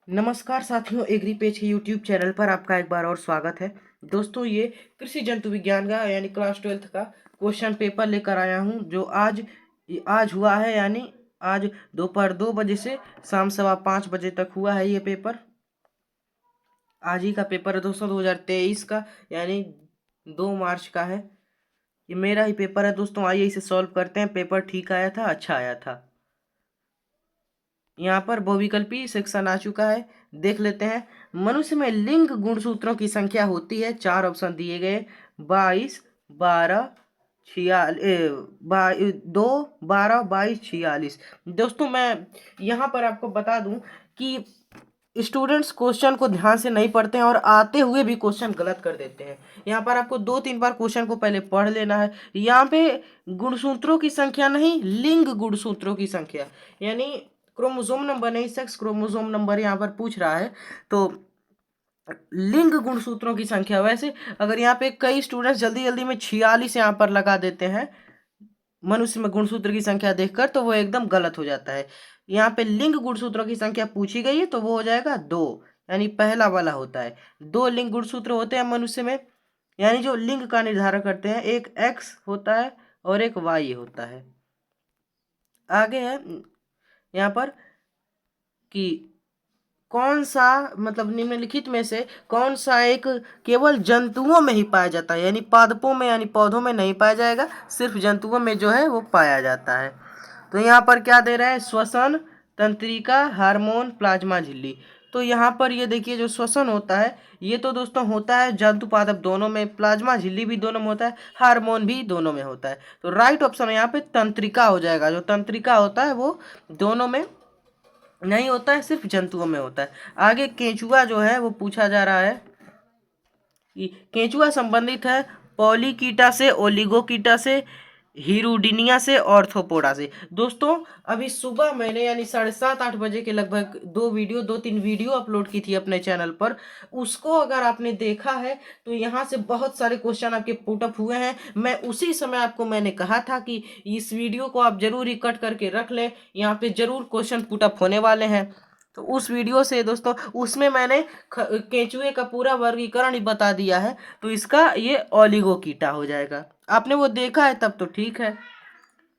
नमस्कार साथियों, agree page के यूट्यूब चैनल पर आपका एक बार और स्वागत है। दोस्तों, ये कृषि जंतु विज्ञान का यानी क्लास 12th का क्वेश्चन पेपर लेकर आया हूँ, जो आज हुआ है। यानी आज दोपहर 2 बजे से शाम 5:15 बजे तक हुआ है ये पेपर। आज ही का पेपर है दोस्तों, 2023 का, यानी 2 मार्च का है। ये मेरा ही पेपर है दोस्तों। आइए इसे सॉल्व करते हैं। पेपर ठीक आया था, अच्छा आया था। यहाँ पर बहुविकल्पी सेक्शन आ चुका है, देख लेते हैं। मनुष्य में लिंग गुणसूत्रों की संख्या होती है, 4 ऑप्शन दिए गए: 22, 12, 46। दोस्तों, मैं यहाँ पर आपको बता दूं कि स्टूडेंट्स क्वेश्चन को ध्यान से नहीं पढ़ते हैं और आते हुए भी क्वेश्चन गलत कर देते हैं। यहाँ पर आपको 2-3 बार क्वेश्चन को पहले पढ़ लेना है। यहाँ पे गुणसूत्रों की संख्या नहीं, लिंग गुणसूत्रों की संख्या, यानी क्रोमोसोम नंबर नहीं, सेक्स क्रोमोसोम नंबर यहाँ पर पूछ रहा है। तो लिंग गुणसूत्रों की संख्या, वैसे अगर यहाँ पे कई स्टूडेंट्स जल्दी जल्दी में 46 यहाँ पर लगा देते हैं मनुष्य में गुणसूत्र की संख्या देखकर, तो वो एकदम गलत हो जाता है। यहाँ पे लिंग गुणसूत्रों की संख्या पूछी गई है, तो वो हो जाएगा 2, यानी पहला वाला होता है। 2 लिंग गुणसूत्र होते हैं मनुष्य में, यानी जो लिंग का निर्धारण करते हैं। एक एक्स होता है और एक वाई होता है। आगे है यहाँ पर कि कौन सा, मतलब निम्नलिखित में से कौन सा एक केवल जंतुओं में ही पाया जाता है, यानी पादपों में यानी पौधों में नहीं पाया जाएगा, सिर्फ जंतुओं में जो है वो पाया जाता है। तो यहाँ पर क्या दे रहा है: श्वसन, तंत्रिका, हार्मोन, प्लाज्मा झिल्ली। तो यहाँ पर ये देखिए, जो श्वसन होता है ये तो दोस्तों होता है जंतु पादप दोनों में, प्लाज्मा झिल्ली भी दोनों में होता है, हार्मोन भी दोनों में होता है। तो राइट ऑप्शन यहाँ पे तंत्रिका हो जाएगा। जो तंत्रिका होता है वो दोनों में नहीं होता है, सिर्फ जंतुओं में होता है। आगे केंचुआ जो है वो पूछा जा रहा है कि केंचुआ संबंधित है पॉलीकीटा से, ओलिगोकीटा से, हीरुडिनिया से, ऑर्थोपोडा से। दोस्तों, अभी सुबह मैंने यानी 7:30-8 बजे के लगभग 2-3 वीडियो अपलोड की थी अपने चैनल पर। उसको अगर आपने देखा है तो यहाँ से बहुत सारे क्वेश्चन आपके पुटअप हुए हैं। मैं उसी समय आपको मैंने कहा था कि इस वीडियो को आप जरूर रिकॉर्ड करके रख लें, यहाँ पे जरूर क्वेश्चन पुटअप होने वाले हैं। तो उस वीडियो से दोस्तों, उसमें मैंने केंचुए का पूरा वर्गीकरण ही बता दिया है। तो इसका ये ओलिगोकीटा हो जाएगा। आपने वो देखा है तब तो ठीक है।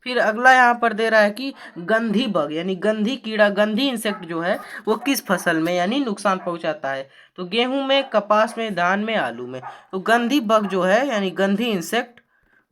फिर अगला यहाँ पर दे रहा है कि गंधी बग यानी गंधी कीड़ा, गंधी इंसेक्ट जो है वो किस फसल में यानी नुकसान पहुंचाता है। तो गेहूं में, कपास में, धान में, आलू में। तो गंधी बग जो है यानी गंधी इंसेक्ट,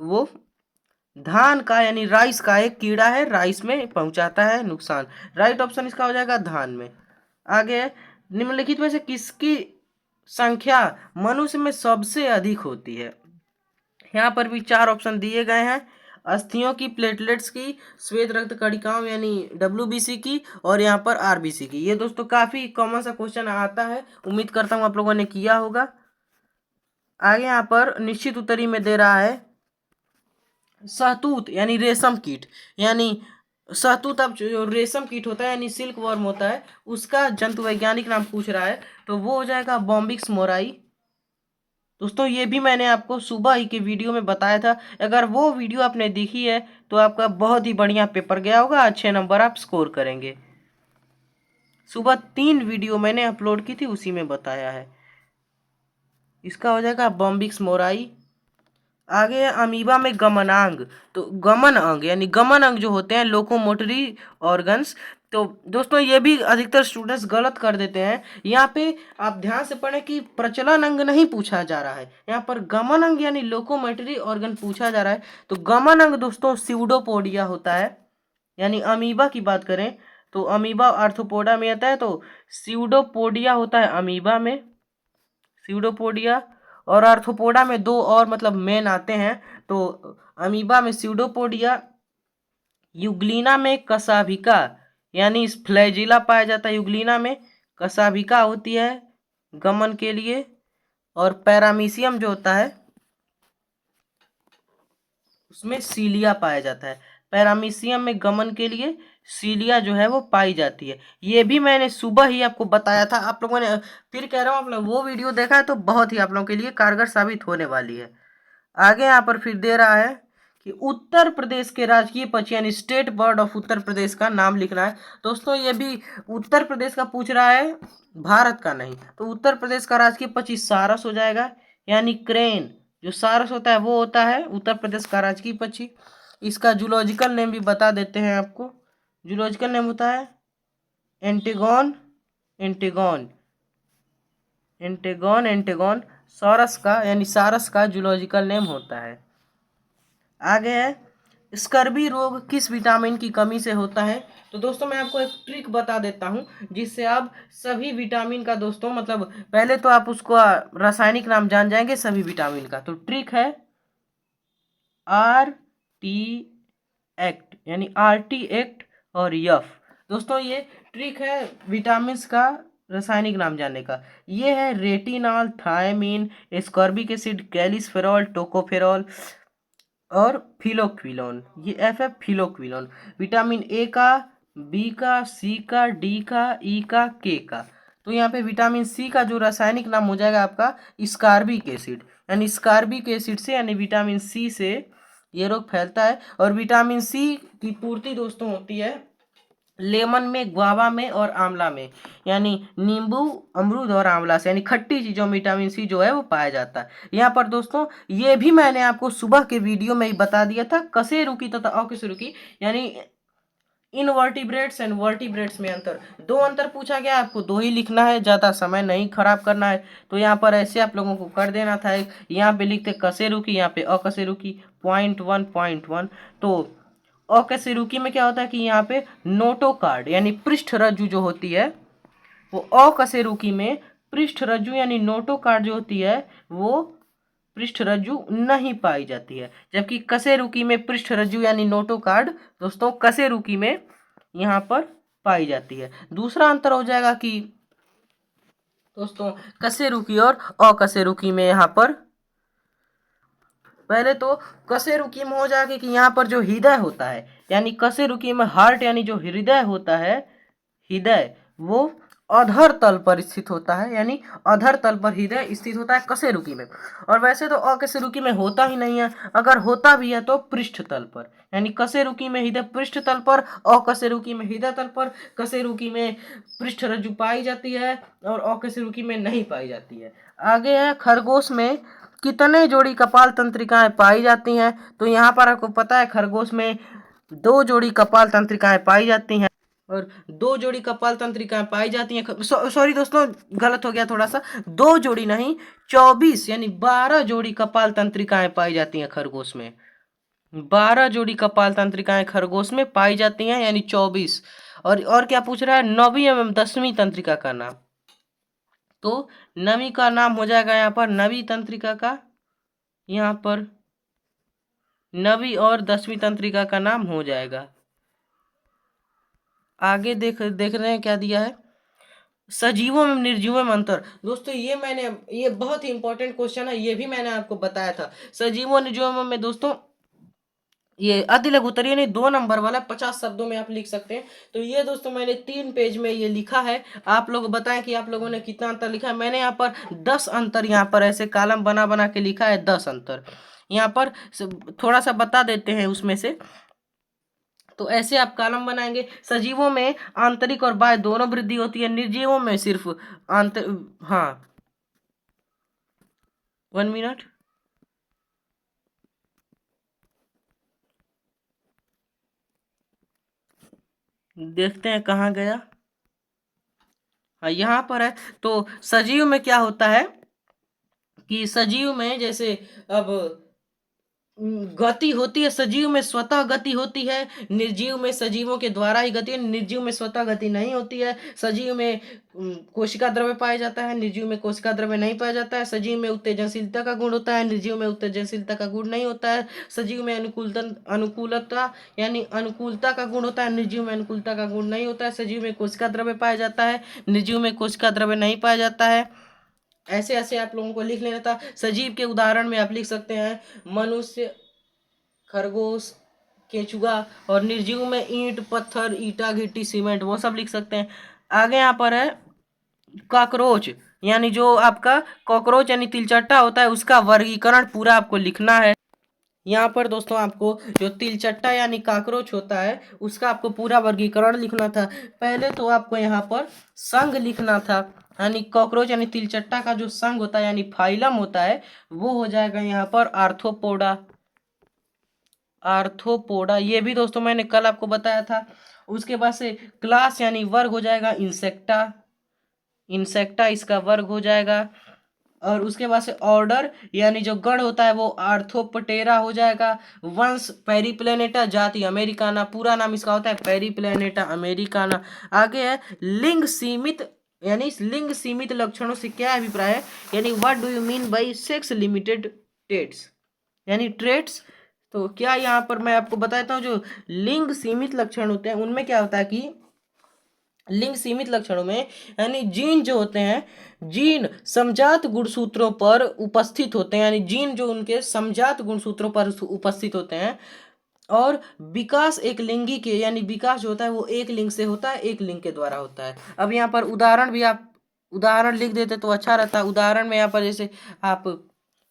वो धान का यानी राइस का एक कीड़ा है, राइस में पहुंचाता है नुकसान। राइट ऑप्शन इसका हो जाएगा धान में। आगे, निम्नलिखित में से किसकी संख्या मनुष्य में सबसे अधिक होती है। यहाँ पर भी 4 ऑप्शन दिए गए हैं: अस्थियों की, प्लेटलेट्स की, श्वेत रक्त कणिकाओं यानी WBC की, और यहाँ पर RBC की। ये दोस्तों काफी कॉमन सा क्वेश्चन आता है, उम्मीद करता हूँ आप लोगों ने किया होगा। आगे यहाँ पर निश्चित उत्तरी में दे रहा है शहतूत यानी रेशम कीट, यानी शहतूत, अब जो रेशम कीट होता है यानी सिल्क वर्म होता है, उसका जंतु वैज्ञानिक नाम पूछ रहा है। तो वो हो जाएगा बॉम्बिक्स मोराई। दोस्तों, ये भी मैंने आपको सुबह ही के वीडियो में बताया था। अगर वो वीडियो आपने देखी है तो आपका बहुत ही बढ़िया पेपर गया होगा, अच्छे नंबर आप स्कोर करेंगे। सुबह 3 वीडियो मैंने अपलोड की थी, उसी में बताया है। इसका हो जाएगा बॉम्बिक्स मोराई। आगे है अमीबा में गमनांग। तो गमन अंग यानी गमन अंग जो होते हैं, लोकोमोटरी ऑर्गन्स। तो दोस्तों, ये भी अधिकतर स्टूडेंट्स गलत कर देते हैं। यहाँ पे आप ध्यान से पढ़ें कि प्रचलन अंग नहीं पूछा जा रहा है, यहाँ पर गमन अंग यानी लोकोमोटरी ऑर्गन पूछा जा रहा है। तो गमन अंग दोस्तों स्यूडोपोडिया होता है। यानी अमीबा की बात करें तो अमीबा आर्थ्रोपोडा में आता है, तो स्यूडोपोडिया होता है अमीबा में, स्यूडोपोडिया। और आर्थ्रोपोडा में 2 और मतलब मेन आते हैं। तो अमीबा में स्यूडोपोडिया, यूग्लिना में कसाभिका यानी फ्लैजिला पाया जाता है यूग्लिना में, कसाभिका होती है गमन के लिए। और पैरामीशियम जो होता है उसमें सीलिया पाया जाता है। पैरामीशियम में गमन के लिए सीलिया जो है वो पाई जाती है। ये भी मैंने सुबह ही आपको बताया था। आप लोगों ने, फिर कह रहा हूँ, आप लोग वो वीडियो देखा है तो बहुत ही आप लोगों के लिए कारगर साबित होने वाली है। आगे यहाँ पर फिर दे रहा है कि उत्तर प्रदेश के राजकीय पक्षी यानी state bird of Uttar Pradesh का नाम लिखना है। दोस्तों ये भी उत्तर प्रदेश का पूछ रहा है, भारत का नहीं। तो उत्तर प्रदेश का राजकीय पक्षी सारस हो जाएगा, यानी क्रेन। जो सारस होता है वो होता है उत्तर प्रदेश का राजकीय पक्षी। इसका जूलॉजिकल नेम भी बता देते हैं आपको। जूलॉजिकल नेम होता है एंटेगॉन। एंटेगॉन एंटेगॉन एंटेगॉन सारस का यानी सारस का जूलॉजिकल नेम होता है। आगे है स्कर्वी रोग किस विटामिन की कमी से होता है। तो दोस्तों मैं आपको एक ट्रिक बता देता हूं जिससे आप सभी विटामिन का दोस्तों मतलब पहले तो आप उसको रासायनिक नाम जान जाएंगे सभी विटामिन का। तो ट्रिक है आर टी एक्ट यानी RT एक्ट और यफ। दोस्तों ये ट्रिक है विटामिन का रासायनिक नाम जानने का। ये है retinol, thiamine, ascorbic acid, calciferol, tocopherol और फिलोक्विनोन। ये एफ है फिलोक्विनोन। विटामिन ए का, बी का, सी का, डी का, ई का, के का। तो यहाँ पे विटामिन सी का जो रासायनिक नाम हो जाएगा आपका स्कॉर्बिक एसिड, यानी स्कॉर्बिक एसिड से यानी विटामिन सी से ये रोग फैलता है। और विटामिन सी की पूर्ति दोस्तों होती है लेमन में, गुआवा में और आंवला में, यानी नींबू, अमरूद और आंवला से, यानी खट्टी चीज़ों में विटामिन सी जो है वो पाया जाता है। यहाँ पर दोस्तों ये भी मैंने आपको सुबह के वीडियो में ही बता दिया था, कशेरुकी तथा अकशेरुकी यानी इनवर्टिब्रेट्स एंड वर्टिब्रेट्स में अंतर। दो अंतर पूछा गया, आपको दो ही लिखना है, ज़्यादा समय नहीं खराब करना है। तो यहाँ पर ऐसे आप लोगों को कर देना था। एक यहाँ पे लिखते कशेरुकी, यहाँ पे अकशेरुकी। .1 तो अकशेरुकी में क्या होता है कि यहाँ पे नोटोकार्ड यानी पृष्ठ रज्जु जो होती है वो अकशेरुकी में पृष्ठ रज्जु यानी नोटोकार्ड जो होती है वो पृष्ठ रज्जु नहीं पाई जाती है। जबकि कशेरुकी में पृष्ठ रज्जु यानी नोटोकार्ड दोस्तों कशेरुकी में यहाँ पर पाई जाती है। दूसरा अंतर हो जाएगा कि दोस्तों कशेरुकी और अकशेरुकी में यहाँ पर पहले तो कशेरुकी में हो जाएगा कि यहाँ पर जो हृदय होता है यानी कशेरुकी में हार्ट यानी जो हृदय होता है, हृदय वो अधर तल पर स्थित होता है, यानी अधर तल पर हृदय स्थित होता है कशेरुकी में। और वैसे तो अकशेरुकी में होता ही नहीं है, अगर होता भी है तो पृष्ठ तल पर, यानी कशेरुकी में हृदय पृष्ठ तल पर, अकशेरुकी में हृदय तल पर। कशेरुकी में पृष्ठ रज्जु पाई जाती है और अकशेरुकी में नहीं पाई जाती है। आगे है खरगोश में कितने जोड़ी कपाल तंत्रिकाएं पाई जाती हैं। तो यहाँ पर आपको पता है खरगोश में 2 जोड़ी कपाल तंत्रिकाएं पाई जाती हैं और 2 जोड़ी कपाल तंत्रिकाएं पाई जाती हैं। सॉरी दोस्तों गलत हो गया थोड़ा सा, 2 जोड़ी नहीं 24 यानी 12 जोड़ी कपाल तंत्रिकाएं पाई जाती हैं खरगोश में। 12 जोड़ी कपाल तंत्रिकाएं खरगोश में पाई जाती हैं यानी 24। और क्या पूछ रहा है, 9वीं एवं 10वीं तंत्रिका का नाम। तो 9वीं का नाम हो जाएगा यहाँ पर 9वीं तंत्रिका का, यहाँ पर 9वीं और 10वीं तंत्रिका का नाम हो जाएगा। आगे देख रहे हैं क्या दिया है, सजीवों में निर्जीवों में अंतर। दोस्तों ये बहुत ही इंपॉर्टेंट क्वेश्चन है, ये भी मैंने आपको बताया था। सजीवों निर्जीवों में दोस्तों ये अति लघु उत्तर यानी 2 नंबर वाला 50 शब्दों में आप लिख सकते हैं। तो ये दोस्तों मैंने 3 पेज में ये लिखा है। आप लोग बताएं कि आप लोगों ने कितना अंतर लिखा है। मैंने यहाँ पर 10 अंतर यहाँ पर ऐसे कॉलम बना बना के लिखा है, 10 अंतर यहाँ पर थोड़ा सा बता देते हैं उसमें से। तो ऐसे आप कॉलम बनाएंगे, सजीवों में आंतरिक और बाह्य दोनों वृद्धि होती है, निर्जीवों में सिर्फ हाँ 1 मिनट देखते हैं कहाँ गया। हाँ यहाँ पर है। तो सजीव में क्या होता है कि सजीव में जैसे अब गति होती है, सजीव में स्वतः गति होती है, निर्जीव में सजीवों के द्वारा ही गति है, निर्जीव में स्वतः गति नहीं होती है। सजीव में कोशिका द्रव्य पाया जाता है, निर्जीव में कोशिका द्रव्य नहीं पाया जाता है। सजीव में उत्तेजनशीलता का गुण होता है, निर्जीव में उत्तेजनशीलता का गुण नहीं होता है। सजीव में अनुकूलता यानी अनुकूलता का गुण होता है, निर्जीव में अनुकूलता का गुण नहीं होता है। सजीव में कोशिका द्रव्य पाया जाता है, निर्जीव में कोशिका द्रव्य नहीं पाया जाता है। ऐसे ऐसे आप लोगों को लिख लेना था। सजीव के उदाहरण में आप लिख सकते हैं मनुष्य, खरगोश, केचुआ। और निर्जीव में ईंट, पत्थर, ईटा, गिट्टी, सीमेंट वो सब लिख सकते हैं। आगे यहाँ पर है कॉकरोच यानी जो आपका कॉकरोच यानी तिलचट्टा होता है उसका वर्गीकरण पूरा आपको लिखना है। यहाँ पर दोस्तों आपको जो तिलचट्टा यानी काकरोच होता है उसका आपको पूरा वर्गीकरण लिखना था। पहले तो आपको यहाँ पर संघ लिखना था, यानी कॉकरोच यानी तिलचट्टा का जो संघ होता है यानी फाइलम होता है वो हो जाएगा यहाँ पर आर्थ्रोपोडा। आर्थ्रोपोडा ये भी दोस्तों मैंने कल आपको बताया था। उसके बाद से क्लास यानी वर्ग हो जाएगा इंसेक्टा। इंसेक्टा इसका वर्ग हो जाएगा। और उसके बाद से ऑर्डर यानी जो गण होता है वो आर्थ्रोपटेरा हो जाएगा। वंश पेरिप्लेनेटा, जाति अमेरिकाना, पूरा नाम इसका होता है पेरिप्लेनेटा अमेरिकाना। आगे है लिंग सीमित, यानी इस लिंग सीमित लक्षणों से क्या अभिप्राय है, यानी what do you mean by sex limited traits, यानी ट्रेट्स। तो क्या यहाँ पर मैं आपको बताता हूँ जो लिंग सीमित लक्षण होते हैं उनमें क्या होता है कि लिंग सीमित लक्षणों में यानी जीन जो होते हैं, जीन समजात गुणसूत्रों पर उपस्थित होते हैं, यानी जीन जो उनके समजात गुणसूत्रों पर उपस्थित होते हैं। और विकास एक लिंगी के, यानी विकास जो होता है वो एक लिंग से होता है, एक लिंग के द्वारा होता है। अब यहाँ पर उदाहरण भी आप उदाहरण लिख देते तो अच्छा रहता। उदाहरण में यहाँ पर जैसे आप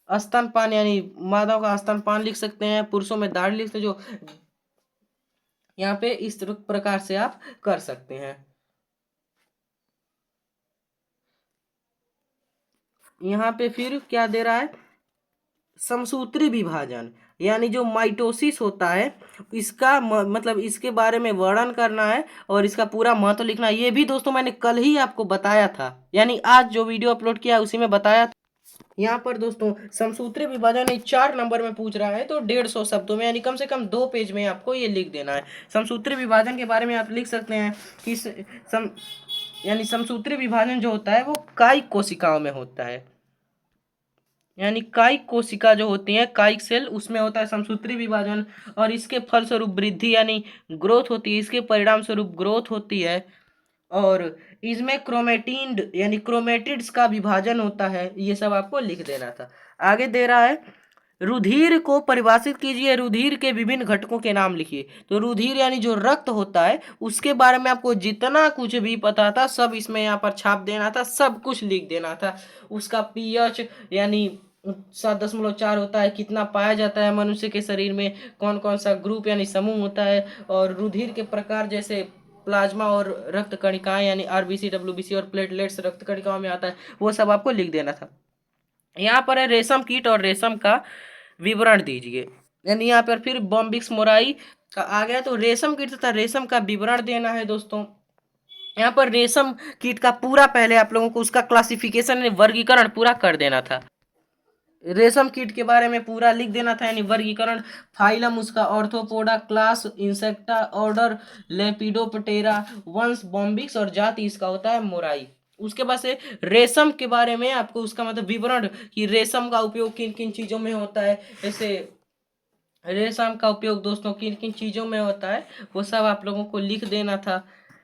स्तनपान यानी मादाओं का स्तनपान लिख सकते हैं, पुरुषों में दाढ़ी लिख सकते हैं, जो यहाँ पे इस प्रकार से आप कर सकते हैं। यहाँ पे फिर क्या दे रहा है, समसूत्री विभाजन यानी जो माइटोसिस होता है इसका मतलब इसके बारे में वर्णन करना है और इसका पूरा महत्व लिखना है। ये भी दोस्तों मैंने कल ही आपको बताया था, यानी आज जो वीडियो अपलोड किया उसी में बताया था। यहाँ पर दोस्तों समसूत्री विभाजन 4 नंबर में पूछ रहा है तो 150 शब्दों में यानी कम से कम 2 पेज में आपको ये लिख देना है। समसूत्री विभाजन के बारे में आप लिख सकते हैं कि यानी समसूत्री विभाजन जो होता है वो कायिक कोशिकाओं में होता है, यानी कायिक कोशिका जो होती है कायिक सेल उसमें होता है समसूत्री विभाजन। और इसके फलस्वरूप वृद्धि यानी ग्रोथ होती है, इसके परिणाम स्वरूप ग्रोथ होती है। और इसमें क्रोमेटिन यानी क्रोमेटिड्स का विभाजन होता है। ये सब आपको लिख देना था। आगे दे रहा है रुधिर को परिभाषित कीजिए, रुधिर के विभिन्न घटकों के नाम लिखिए। तो रुधिर यानी जो रक्त होता है उसके बारे में आपको जितना कुछ भी पता था सब इसमें यहाँ पर छाप देना था, सब कुछ लिख देना था। उसका पीएच यानी 7.4 होता है, कितना पाया जाता है मनुष्य के शरीर में, कौन कौन सा ग्रुप यानी समूह होता है, और रुधिर के प्रकार जैसे प्लाज्मा और रक्त कणिकाएं यानी आरबीसी, डब्ल्यूबीसी और प्लेटलेट्स रक्त कणिकाओं में आता है, वो सब आपको लिख देना था। यहाँ पर है रेशम कीट और रेशम का विवरण दीजिए, यानी यहाँ पर फिर बॉम्बिक्स मोराई का आ गया। तो रेशम कीट तथा रेशम का विवरण देना है दोस्तों। यहाँ पर रेशम कीट का पूरा पहले आप लोगों को उसका क्लासिफिकेशन वर्गीकरण पूरा कर देना था। रेशम कीट के बारे में पूरा लिख देना था, यानी वर्गीकरण, फाइलम उसका arthropoda, class insecta, order lepidoptera, वंश बॉम्बिक्स और जाति इसका होता है मोराई। उसके बाद से रेशम के बारे में आपको उसका मतलब विवरण कि रेशम का उपयोग किन किन चीजों में होता है, जैसे रेशम का उपयोग दोस्तों किन किन चीजों में होता है वो सब आप लोगों को लिख देना था।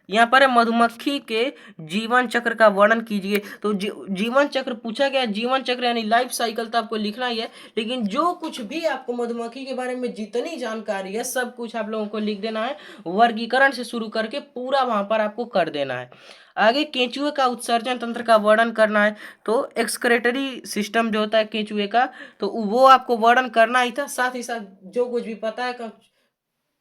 यहाँ पर है मधुमक्खी के जीवन चक्र का वर्णन कीजिए। तो जीवन चक्र पूछा गया, जीवन चक्र यानी लाइफ साइकिल तो आपको लिखना ही है, लेकिन जो कुछ भी आपको मधुमक्खी के बारे में जितनी जानकारी है सब कुछ आप लोगों को लिख देना है, वर्गीकरण से शुरू करके पूरा वहां पर आपको कर देना है। आगे केंचुए का उत्सर्जन तंत्र का वर्णन करना है। तो एक्सक्रेटरी सिस्टम जो होता है केंचुए का, तो वो आपको वर्णन करना ही था, साथ ही साथ जो कुछ भी पता है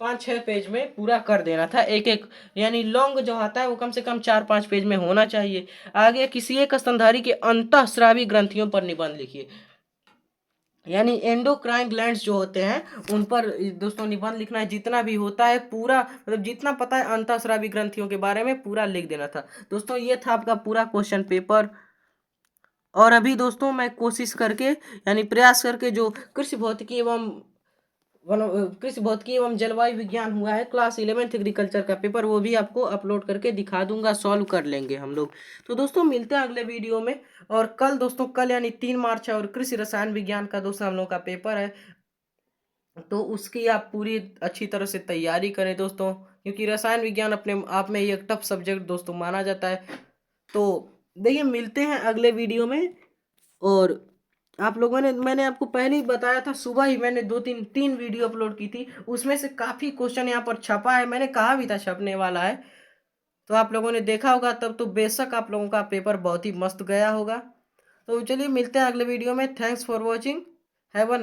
5-6 पेज में पूरा कर देना था एक एक, यानी लॉन्ग जो आता है वो कम से कम 4-5 पेज में होना चाहिए। आगे किसी एक स्तनधारी के अंतःस्रावी ग्रंथियों पर निबंध लिखिए, यानी एंडोक्राइन ग्लैंड्स जो होते हैं उन पर दोस्तों निबंध लिखना है, जितना भी होता है पूरा मतलब जितना पता है अंतःस्रावी ग्रंथियों के बारे में पूरा लिख देना था। दोस्तों ये था आपका पूरा क्वेश्चन पेपर। और अभी दोस्तों मैं कोशिश करके यानी प्रयास करके जो कृषि भौतिकी एवं जलवायु विज्ञान हुआ है क्लास 11th एग्रीकल्चर का पेपर, वो भी आपको अपलोड करके दिखा दूंगा, सॉल्व कर लेंगे हम लोग। तो दोस्तों मिलते हैं अगले वीडियो में। और कल दोस्तों, कल यानी 3 मार्च है और कृषि रसायन विज्ञान का दोस्तों हम लोग का पेपर है, तो उसकी आप पूरी अच्छी तरह से तैयारी करें दोस्तों, क्योंकि रसायन विज्ञान अपने आप में एक टफ सब्जेक्ट दोस्तों माना जाता है। तो देखिए मिलते हैं अगले वीडियो में। और आप लोगों ने, मैंने आपको पहले ही बताया था, सुबह ही मैंने 2-3 वीडियो अपलोड की थी, उसमें से काफ़ी क्वेश्चन यहाँ पर छपा है, मैंने कहा भी था छपने वाला है, तो आप लोगों ने देखा होगा तब तो बेशक आप लोगों का पेपर बहुत ही मस्त गया होगा। तो चलिए मिलते हैं अगले वीडियो में। Thanks for watching, have a